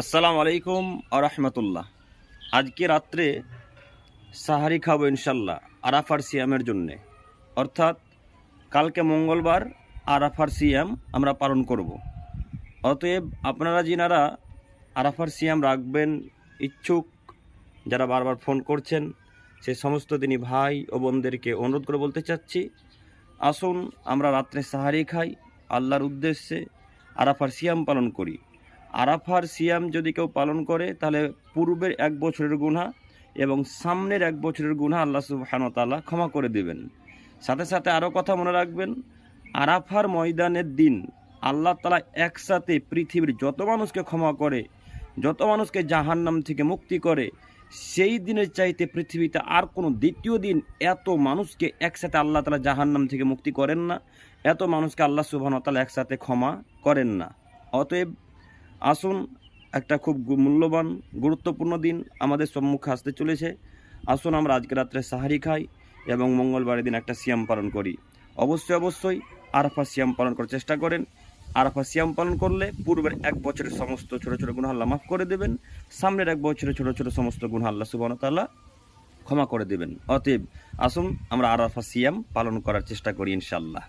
আসসালামু আলাইকুম আরহামতুল্লাহ। আজকে রাত্রে সাহারি খাবো ইনশাল্লাহ আরাফার সিয়ামের জন্যে, অর্থাৎ কালকে মঙ্গলবার আরাফার সিয়াম আমরা পালন করব। অতএব আপনারা যিনারা আরাফার সিয়াম রাখবেন ইচ্ছুক, যারা বারবার ফোন করছেন, সে সমস্ত দিনই ভাই ও বোনদেরকে অনুরোধ করে বলতে চাচ্ছি, আসুন আমরা রাত্রে সাহারি খাই, আল্লাহর উদ্দেশ্যে আরাফার সিয়াম পালন করি। আরাফার সিয়াম যদি কেউ পালন করে তাহলে পূর্বের 1 বছরের গুনাহ এবং সামনের 1 বছরের গুনাহ আল্লাহ সুবহানাহু ওয়া তাআলা ক্ষমা করে দেবেন। সাথে সাথে আরও কথা মনে রাখবেন, আরাফার ময়দানের দিন আল্লাহ তাআলা একসাথে পৃথিবীর যত মানুষকে ক্ষমা করে, যত মানুষকে জাহান্নাম থেকে মুক্তি করে, সেই দিনের চাইতে পৃথিবীতে আর কোনো দ্বিতীয় দিন এত মানুষকে একসাথে আল্লাহ তাআলা জাহান্নাম থেকে মুক্তি করেন না, এত মানুষকে আল্লাহ সুবহানাহু ওয়া তাআলা একসাথে ক্ষমা করেন না। অতএব আসুন, একটা খুব মূল্যবান গুরুত্বপূর্ণ দিন আমাদের সম্মুখে আসতে চলেছে। আসুন আমরা আজকে রাত্রে সাহারি খাই এবং মঙ্গলবারের দিন একটা সিয়াম পালন করি। অবশ্যই আরাফা সিয়াম পালন করার চেষ্টা করেন। আরাফা সিয়াম পালন করলে পূর্বের 1 বছরের সমস্ত ছোট ছোট গুনাহ আল্লাহ মাফ করে দেবেন, সামনের 1 বছরের ছোট ছোট সমস্ত গুনাহ আল্লাহ সুবহানাহু ওয়া তাআলা ক্ষমা করে দেবেন। অতএব আসুন আমরা আরাফা সিয়াম পালন করার চেষ্টা করি ইনশাআল্লাহ।